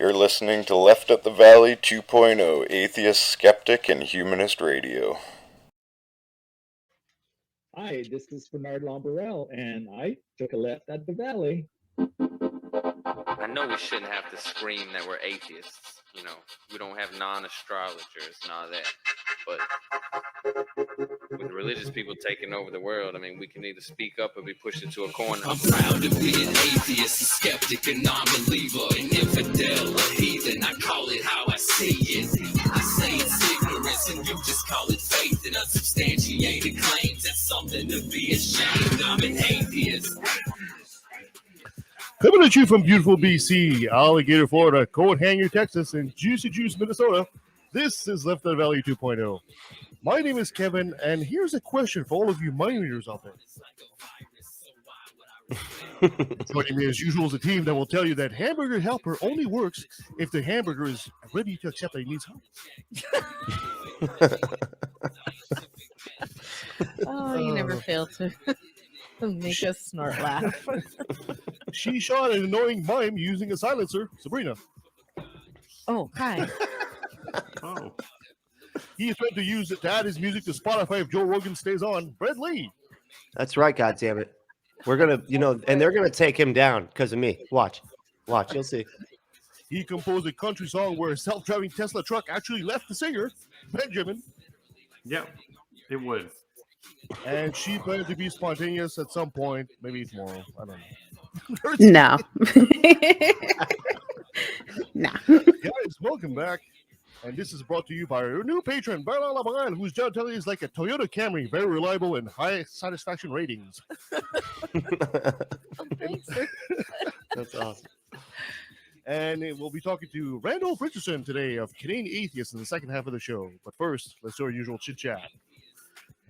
You're listening to Left at the Valley 2.0, Atheist, Skeptic, and Humanist Radio. Hi, this is Bernard Lamborel, and I took a left at the valley. I know we shouldn't have to scream that we're atheists. You know, we don't have non-astrologers and all that. But with the religious people taking over the world, I mean, we can either speak up or be pushed into a corner. I'm proud to be an atheist, a skeptic, a non-believer, an infidel, a heathen. I call it how I see it. I say it's ignorance and you just call it faith and unsubstantiated claims. That's something to be ashamed. I'm an atheist. Coming at you from beautiful BC, Alligator, Florida, Coat Hanger, Texas, and Juicy Juice, Minnesota, this is Left at the Valley 2.0. My name is Kevin, and here's a question for all of you mind readers out there. Joining me as usual is a team that will tell you that Hamburger Helper only works if the hamburger is ready to accept that he needs help. Oh, you never fail to make us snort laugh. She shot an annoying mime using a silencer, Sabrina. Oh, hi. Oh, He is trying to use it to add his music to Spotify if Joe Rogan stays on. Brett Lee. That's right, goddammit. We're gonna, and they're gonna take him down because of me. Watch, you'll see. He composed a country song where a self-driving Tesla truck actually left the singer, Benjamin. yeah, it would. And she planned to be spontaneous at some point, maybe tomorrow. I don't know. No. No. Guys, welcome back. And this is brought to you by our new patron, Bernard Labaran, whose job telling is like a Toyota Camry, very reliable and high satisfaction ratings. That's awesome. And we'll be talking to Randolph Richardson today of Canadian Atheists in the second half of the show. But first, let's do our usual chit-chat.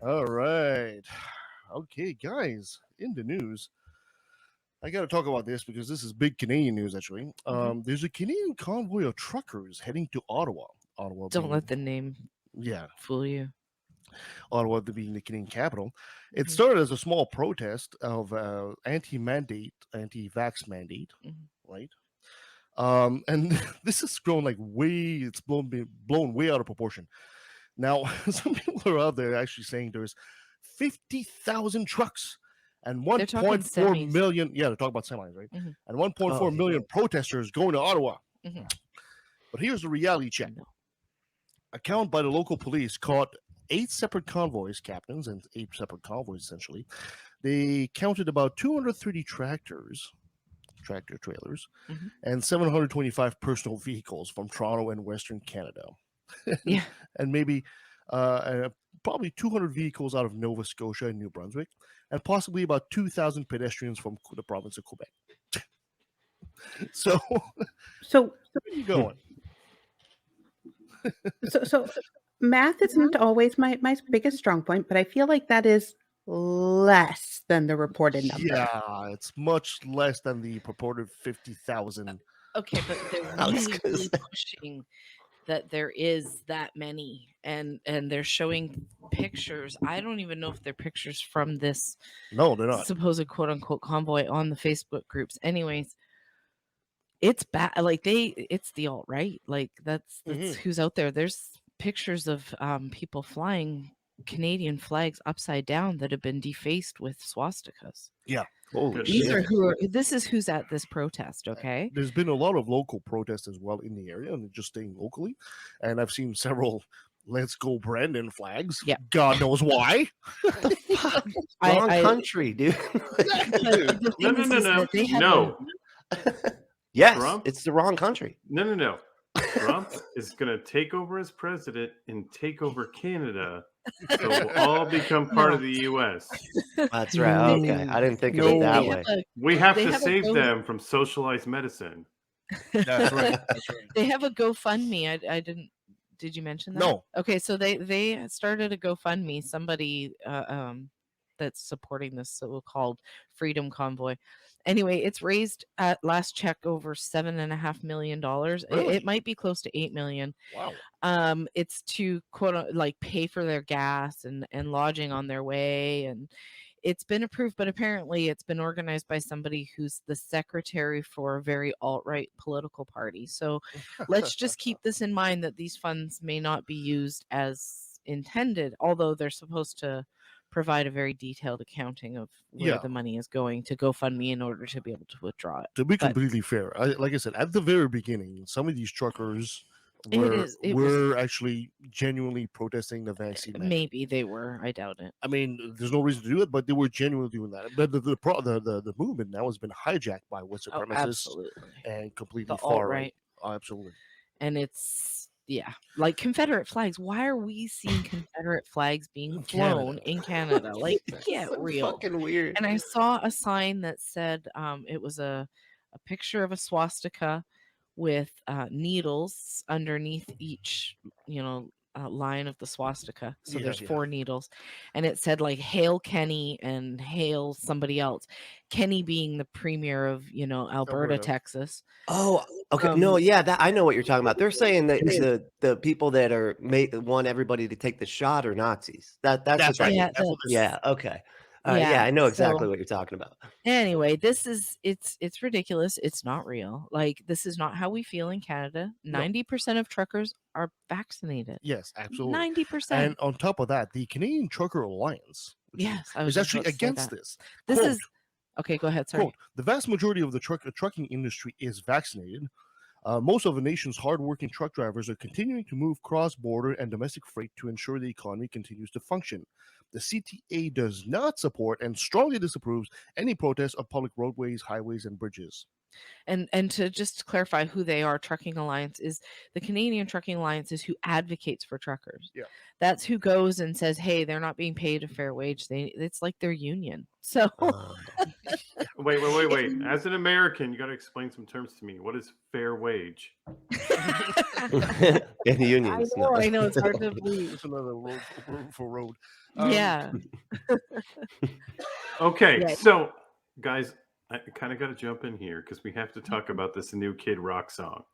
All right. Okay, guys, in the news, I got to talk about this because this is big Canadian news, actually. There's a Canadian convoy of truckers heading to Ottawa. Don't let the name fool you. Ottawa being the Canadian capital. It started as a small protest of anti-vax mandate, right? And this has grown it's blown way out of proportion. Now, some people are out there actually saying there's 50,000 trucks and 1.4 million. Yeah, they're talking about semis, right? And 1.4 million protesters going to Ottawa. But here's the reality check. A count by the local police caught 8 separate convoys, captains, and 8 separate convoys, essentially. They counted about 230 tractor trailers, and 725 personal vehicles from Toronto and Western Canada. Yeah. And maybe probably 200 vehicles out of Nova Scotia and New Brunswick, and possibly about 2,000 pedestrians from the province of Quebec. So where are you going? So math isn't always my biggest strong point, but I feel like that is less than the reported number. Yeah, it's much less than the purported 50,000. Okay, but they're really pushing that there is that many, and they're showing pictures. I don't even know if they're pictures from this. No, they're not. Supposed quote unquote convoy on the Facebook groups. Anyways, it's bad. It's the alt-right. That's who's out there. There's pictures of people flying Canadian flags upside down that have been defaced with swastikas. Yeah. This is who's at this protest, okay? There's been a lot of local protests as well in the area, and just staying locally. And I've seen several "Let's Go Brandon" flags. Yeah. God knows why. Wrong country, dude. No. Yes, Trump? it's the wrong country. No. Trump is going to take over as president and take over Canada. So we'll all become part of the U.S. That's right. Okay. I didn't think of it that way. We have to save them from socialized medicine. That's right. They have a GoFundMe. I didn't. Did you mention that? No. Okay, so they started a GoFundMe. Somebody that's supporting this so-called Freedom Convoy. Anyway, it's raised at last check over $7.5 million. Really? It might be close to $8 million. Wow. It's to quote pay for their gas and lodging on their way, and it's been approved, but apparently it's been organized by somebody who's the secretary for a very alt-right political party. So let's just keep this in mind, that these funds may not be used as intended, although they're supposed to provide a very detailed accounting of where the money is going to GoFundMe in order to be able to withdraw it. To be completely fair, like I said, at the very beginning, some of these truckers were actually genuinely protesting the vaccine mandate. Maybe they were. I doubt it. I mean, there's no reason to do it, but they were genuinely doing that. But the movement now has been hijacked by white supremacists and completely far right. Absolutely. And it's like Confederate flags. Why are we seeing Confederate flags being flown in Canada? Like, get real. Fucking weird. And I saw a sign that said it was a picture of a swastika with needles underneath each, line of the swastika. So there's 4 needles, and it said like "Hail Kenny" and "Hail somebody else." Kenny being the premier of Alberta, Texas. Oh, okay. No, yeah, that I know what you're talking about. They're saying that the people that want everybody to take the shot are Nazis. That's right. Yeah. Okay. Yeah, I know exactly what you're talking about. Anyway, it's ridiculous. It's not real. Like, this is not how we feel in Canada. 90% of truckers are vaccinated. Yes, absolutely. 90%. And on top of that, the Canadian Trucker Alliance is actually against this. This is okay. Go ahead. Sorry. Quote, the vast majority of the trucking industry is vaccinated. Most of the nation's hardworking truck drivers are continuing to move cross-border and domestic freight to ensure the economy continues to function. The CTA does not support and strongly disapproves any protest of public roadways, highways, and bridges. And to just clarify who they are, Trucking Alliance is the Canadian Trucking Alliance is who advocates for truckers. Yeah. That's who goes and says, hey, they're not being paid a fair wage. It's like their union. So wait. As an American, you got to explain some terms to me. What is fair wage? In unions. I know it's hard to believe. It's another road for road. Yeah. Okay, so guys, I kind of got to jump in here because we have to talk about this new Kid Rock song.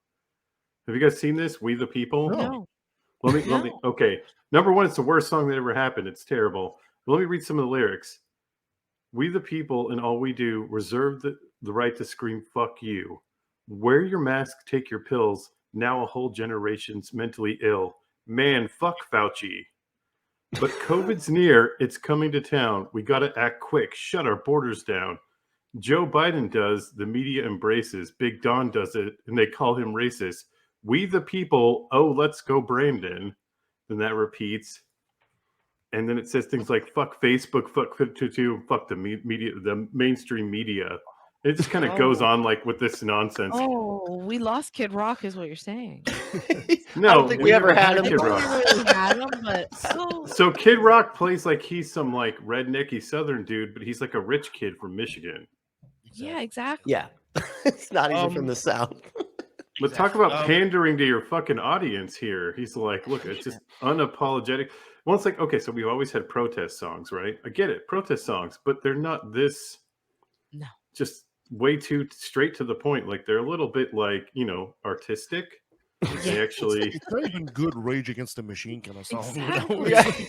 Have you guys seen this? We the People? No. Let me. Okay. Number one, it's the worst song that ever happened. It's terrible. But let me read some of the lyrics. We the people and all we do reserve the right to scream, fuck you. Wear your mask, take your pills. Now a whole generation's mentally ill. Man, fuck Fauci. But COVID's near. It's coming to town. We got to act quick. Shut our borders down. Joe Biden does. The media embraces. Big Don does it. And they call him racist. We the people. Oh, let's go, Brandon. Then that repeats. And then it says things like fuck Facebook, fuck the media, the mainstream media. It just kind of goes on like with this nonsense. Oh, we lost Kid Rock is what you're saying. I No, don't think we ever had him. Kid Rock. We really had him, but So Kid Rock plays like he's some like rednecky Southern dude, but he's like a rich kid from Michigan. Yeah, exactly. Yeah. It's not even from the South. But talk about pandering to your fucking audience here. He's like, look, it's just unapologetic. Well, it's like, okay, so we've always had protest songs, right? I get it, protest songs, but they're not this. No. Just way too straight to the point. Like they're a little bit like, artistic. They actually. It's not even good Rage Against the Machine kind of song. Exactly.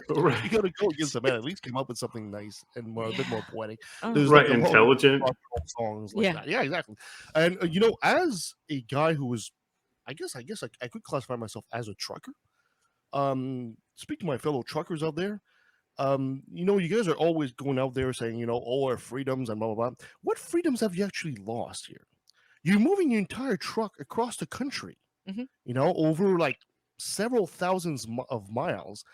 Right. You got to go against the man. At least come up with something nice and a bit more poetic. There's right, like intelligent songs like that. Yeah, exactly. And as a guy who was, I guess I could classify myself as a trucker. Speak to my fellow truckers out there. You guys are always going out there saying, our freedoms and blah blah blah. What freedoms have you actually lost here? You're moving your entire truck across the country, over like several thousands of miles.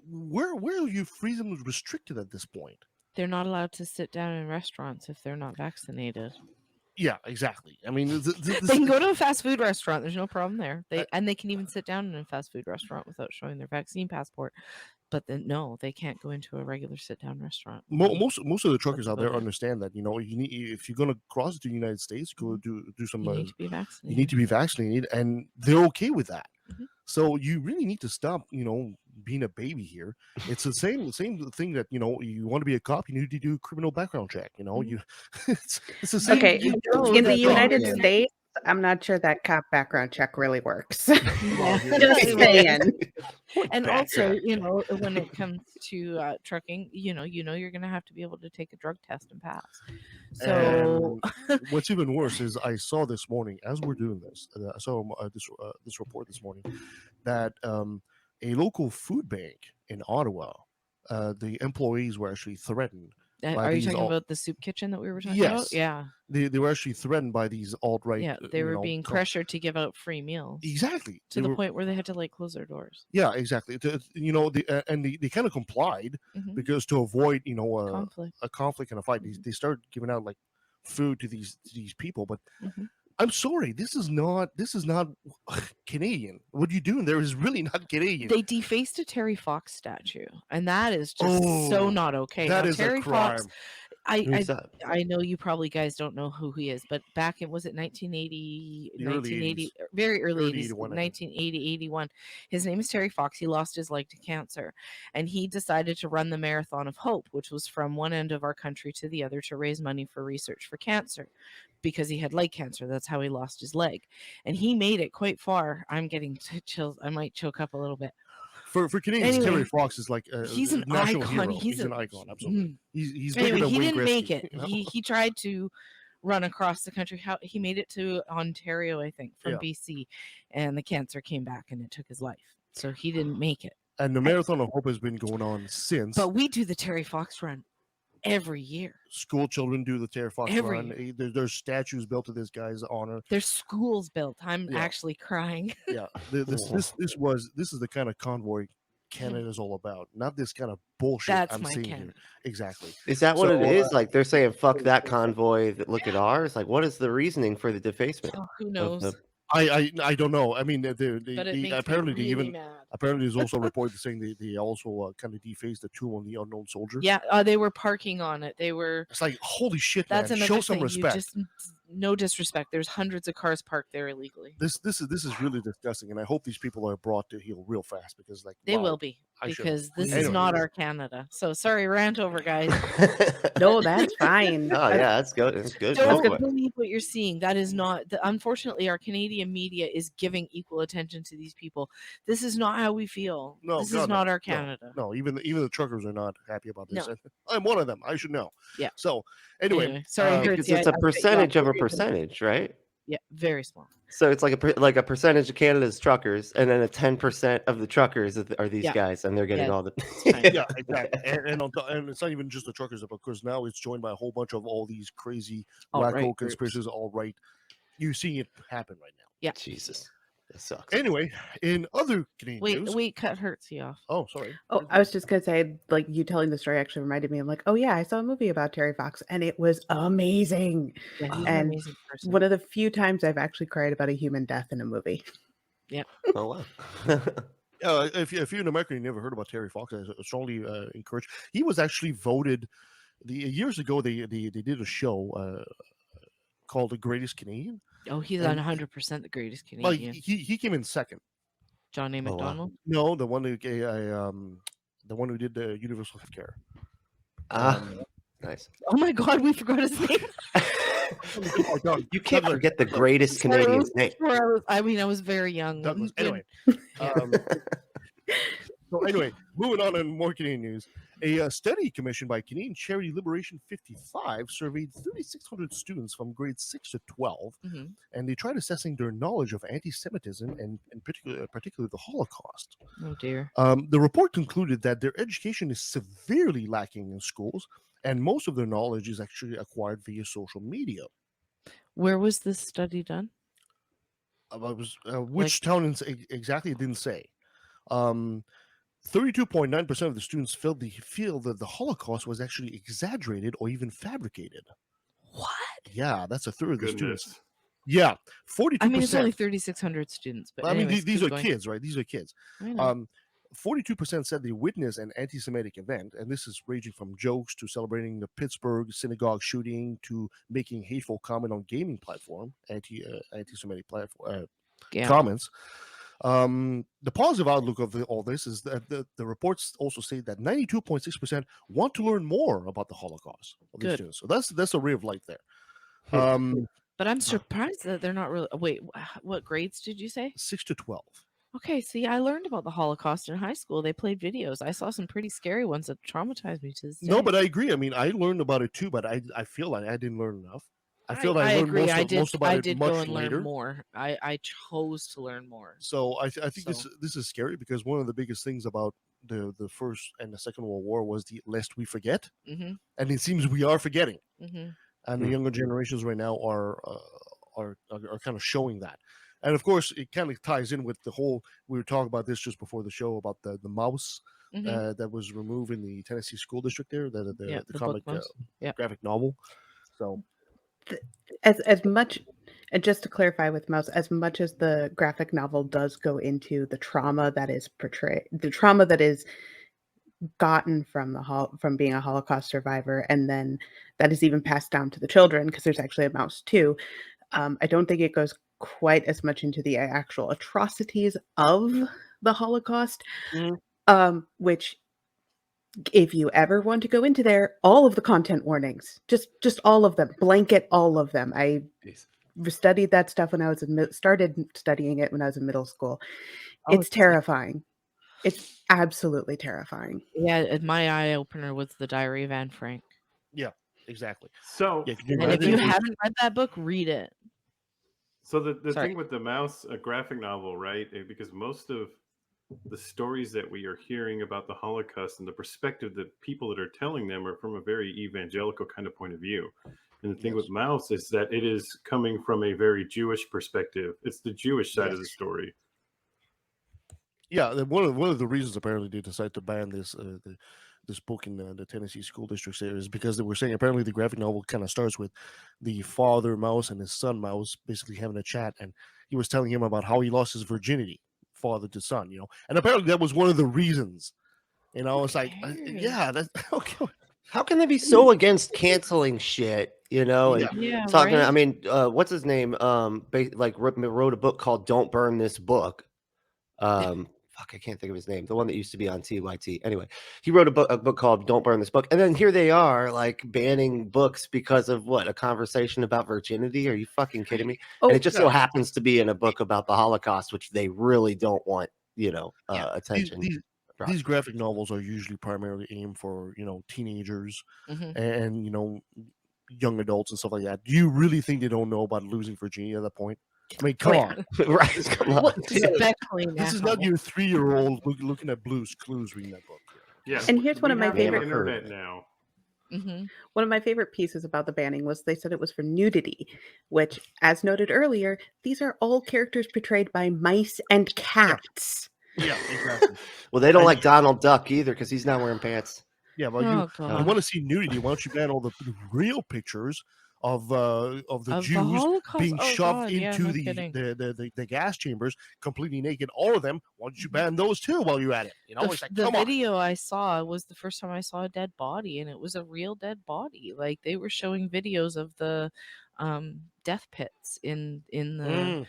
Where are your freedoms restricted at this point? They're not allowed to sit down in restaurants if they're not vaccinated. Yeah, exactly. I mean, they can go to a fast food restaurant. There's no problem there. They can even sit down in a fast food restaurant without showing their vaccine passport. But then no, they can't go into a regular sit-down restaurant. Most of the truckers out there understand that you need, if you're going to cross the United States, go do some. You need to be vaccinated. You need to be vaccinated, and they're okay with that. Mm-hmm. So you really need to stop, being a baby here. It's the same thing that you want to be a cop, you need to do a criminal background check. It's the same. Okay, in the United States, I'm not sure that cop background check really works. Yeah. Just saying. And also, when it comes to trucking, you're going to have to be able to take a drug test and pass. So what's even worse is I saw this morning as we're doing this. I saw this report this morning that a local food bank in Ottawa, the employees were actually threatened. Are you talking about the soup kitchen that we were talking about? Yeah. They were actually threatened by these alt-right. Yeah, they were being pressured to give out free meals. Exactly. To the point where they had to close their doors. Yeah, exactly. They kind of complied because to avoid a conflict and a fight, they started giving out food to these people. But I'm sorry, this is not Canadian. What you're doing there is really not Canadian. They defaced a Terry Fox statue, and that is just so not okay. That is Terry a crime. Fox, I know you probably guys don't know who he is, but back in, was it 1980, very early 80s, 1980, 81. His name is Terry Fox. He lost his leg to cancer, and he decided to run the Marathon of Hope, which was from one end of our country to the other to raise money for research for cancer, because he had leg cancer. That's how he lost his leg, and he made it quite far. I'm getting chills. I might choke up a little bit. For Canadians, Terry Fox is he's an national icon. hero. He's an icon, absolutely. He's anyway, bigger than he Wayne didn't Gretzky, make it. He tried to run across the country. He made it to Ontario, I think, from BC, and the cancer came back and it took his life. So he didn't make it. And the Marathon of Hope has been going on since. But we do the Terry Fox run every year. School children do the Terry Fox run. There's statues built to this guy's honor. There's schools built. I'm actually crying. Yeah, this is the kind of convoy Canada's all about, not this kind of bullshit I'm seeing here. Exactly. Is that what it is? They're saying fuck that convoy. Look at ours. What is the reasoning for the defacement? Who knows? I don't know. I mean, apparently mad. Apparently, there's also a report saying they also kind of defaced the tomb on the unknown soldier. Yeah, they were parking on it. It's like, holy shit, that's man! Another Show some thing. respect. No disrespect. There's hundreds of cars parked there illegally. This is really disgusting, and I hope these people are brought to heel real fast because they will be, because this is not our Canada. So sorry, rant over, guys. No, that's fine. Oh yeah, that's good. It's good. Don't believe what you're seeing. That is not. Unfortunately, our Canadian media is giving equal attention to these people. This is not how we feel. No, this is not our Canada. No, even the truckers are not happy about this. No. I'm one of them. I should know. Yeah. So anyway, sorry, it's a percentage of a percentage, right? Yeah, very small. So it's like a percentage of Canada's truckers, and then a 10% of the truckers are these guys, and they're getting all the. Yeah, exactly. And it's not even just the truckers, of course. Now it's joined by a whole bunch of all these crazy wacko conspiracies, all right. You're seeing it happen right now. Yeah, Jesus. That sucks. Anyway, in other Canadian news... Wait, cut Hertzy off. Oh, sorry. Oh, I was just going to say, you telling the story actually reminded me. I'm like, oh, yeah, I saw a movie about Terry Fox, and it was amazing. Yeah, he's and an amazing person. One of the few times I've actually cried about a human death in a movie. Yeah. Oh, wow. If you're in America and you never heard about Terry Fox, I strongly encourage. He was actually voted... years ago, they did a show called The Greatest Canadian. Oh, he's on 100% the greatest Canadian. He came in second. John A. McDonald? Wow. No, the one who did the universal healthcare. Nice. Oh my God, we forgot his name. You can't forget the greatest Canadian's name. I was very young. Anyway. So anyway, moving on in more Canadian news. A study commissioned by Canadian Charity Liberation 55 surveyed 3,600 students from grades 6 to 12, and they tried assessing their knowledge of anti-Semitism and particularly the Holocaust. Oh dear. The report concluded that their education is severely lacking in schools, and most of their knowledge is actually acquired via social media. Where was this study done? Which town exactly? It didn't say. 32.9% of the students feel that the Holocaust was actually exaggerated or even fabricated. What? Yeah, that's a third of the students. Yeah, 42%. I mean, it's only 3,600 students, but anyways, these are kids, right? These are kids. 42% said they witnessed an anti-Semitic event, and this is ranging from jokes to celebrating the Pittsburgh synagogue shooting to making hateful comment on gaming platform, anti-Semitic platform comments. The positive outlook of all this is that the reports also say that 92.6% want to learn more about the Holocaust of these students. So that's a ray of light there. But I'm surprised that they're not really. Wait, what grades did you say? 6 to 12. Okay, see, I learned about the Holocaust in high school. They played videos. I saw some pretty scary ones that traumatized me to this day. No, but I agree. I mean, I learned about it too, but I feel like I didn't learn enough. I feel I learned agree. most about I it did much go and later. learn more. I chose to learn more. So I think this is scary because one of the biggest things about the First and the Second World War was the lest we forget, and it seems we are forgetting. And the younger generations right now are kind of showing that. And of course, it kind of ties in with the whole. We were talking about this just before the show about the mouse that was removed in the Tennessee school district there. The comic graphic novel. So, as much, and just to clarify with Mouse, as much as the graphic novel does go into the trauma that is portrayed, the trauma that is gotten from from being a Holocaust survivor, and then that is even passed down to the children, because there's actually a mouse too. I don't think it goes quite as much into the actual atrocities of the Holocaust, which, if you ever want to go into there, all of the content warnings, just all of them, blanket all of them. I studied that stuff when I was started studying it when I was in middle school. It's terrifying. It's absolutely terrifying. Yeah, my eye opener was the Diary of Anne Frank. Yeah, exactly. So, and if you haven't read that book, read it. So the thing with the mouse, a graphic novel, right? Because most of the stories that we are hearing about the Holocaust and the perspective that people that are telling them are from a very evangelical kind of point of view. And the thing with Mouse is that it is coming from a very Jewish perspective. It's the Jewish side of the story. Yeah, one of the reasons apparently they decided to ban this this book in the Tennessee school district there is because they were saying apparently the graphic novel kind of starts with the father mouse and his son mouse basically having a chat, and he was telling him about how he lost his virginity, father to son, and apparently that was one of the reasons. It's like, yeah, that's okay. How can they be so against canceling shit? And talking. Right? I mean, what's his name? Wrote a book called "Don't Burn This Book." Fuck, I can't think of his name. The one that used to be on TYT. Anyway, he wrote a book called "Don't Burn This Book," and then here they are, like banning books because of what? A conversation about virginity? Are you fucking kidding me? And it just so happens to be in a book about the Holocaust, which they really don't want, attention. These graphic novels are usually primarily aimed for teenagers and young adults and stuff like that. Do you really think they don't know about losing virginity at that point? I mean, come on. Right, come on. This is not your 3-year-old looking at Blue's Clues reading that book. Yeah, and here's one of my favorite. Internet now. One of my favorite pieces about the banning was they said it was for nudity, which, as noted earlier, these are all characters portrayed by mice and cats. Yeah, exactly. Well, they don't like Donald Duck either because he's not wearing pants. Yeah, well, you want to see nudity? Why don't you ban all the real pictures of the Jews being shoved into the gas chambers completely naked? All of them. Why don't you ban those too while you're at it? It's like, the video I saw was the first time I saw a dead body, and it was a real dead body. Like, they were showing videos of the death pits in the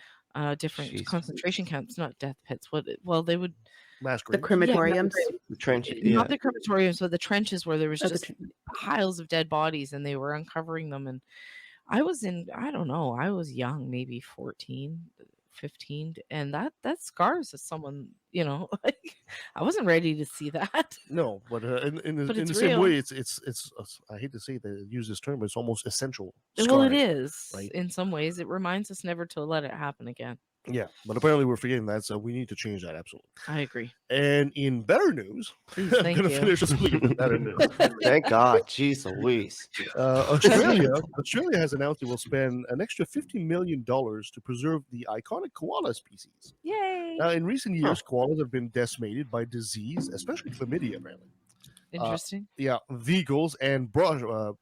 different concentration camps, not death pits. They would the crematoriums, the trenches, not the crematoriums, but the trenches where there was just piles of dead bodies, and they were uncovering them. And I was young, maybe 14, 15, and that scars as someone, like, I wasn't ready to see that. No, but in the same way, it's I hate to say that use this term, but it's almost essential scarring. Well, it is, right? In some ways. It reminds us never to let it happen again. Yeah, but apparently we're forgetting that, so we need to change that. Absolutely, I agree. And in better news, I'm going to finish this week with better news. Thank God, jeez Louise. Australia has announced it will spend an extra $50 million to preserve the iconic koala species. Yay! Now, in recent years, koalas have been decimated by disease, especially chlamydia, apparently. Interesting. Vehicles and bushfires.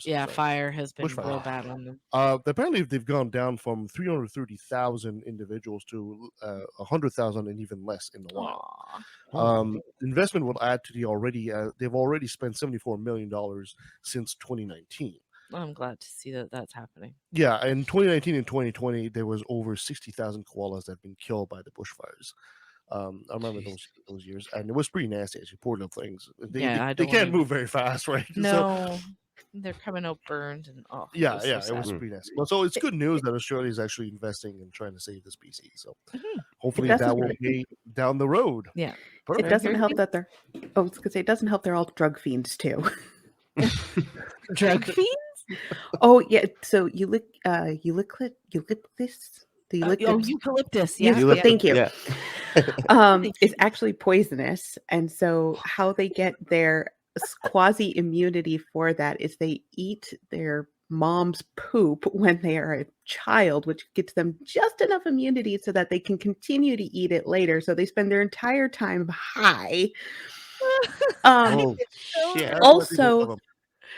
Yeah, fire has been real bad on them. Apparently, they've gone down from 330,000 individuals to 100,000 and even less in the wild. Investment will add to the already. They've already spent $74 million since 2019. I'm glad to see that that's happening. Yeah, in 2019 and 2020, there was over 60,000 koalas that have been killed by the bushfires. I remember those years, and it was pretty nasty. Actually, poor little things. They can't move very fast, right? No. They're coming out burned and Yeah, it was so it was sad. pretty nasty. Well, so it's good news that Australia is actually investing in trying to save the species. So hopefully that will be down the road. Yeah. It doesn't help that they're. Oh, I was gonna say it doesn't help they're all drug fiends too. Drug fiends? Oh yeah. So eucalyptus. Eucalyptus. Yeah. Yeah. Thank you. Yeah. Is actually poisonous, and so how they get their quasi immunity for that is they eat their mom's poop when they are a child, which gets them just enough immunity so that they can continue to eat it later. So they spend their entire time high. Oh shit! Also,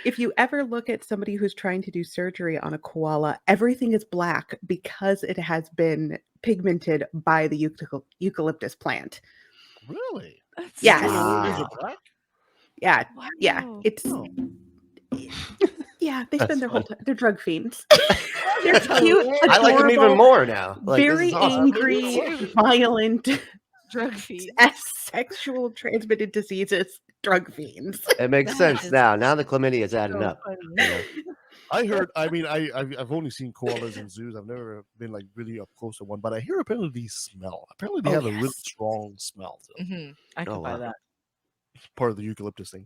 if you ever look at somebody who's trying to do surgery on a koala, everything is black because it has been pigmented by the eucalyptus plant. Really? Yes. Wow. Yeah. Wow. Yeah. It's yeah, they spend their whole time. They're drug fiends. They're cute. I like them even more now. Like, very this is awesome. angry, violent, drug fiends, sexual transmitted diseases, drug fiends. It makes sense now. Now the chlamydia is adding up. I heard. I mean, I've only seen koalas in zoos. I've never been like really up close to one, but I hear apparently these smell. Apparently they have a really strong smell. So. I can buy that. Part of the eucalyptus thing.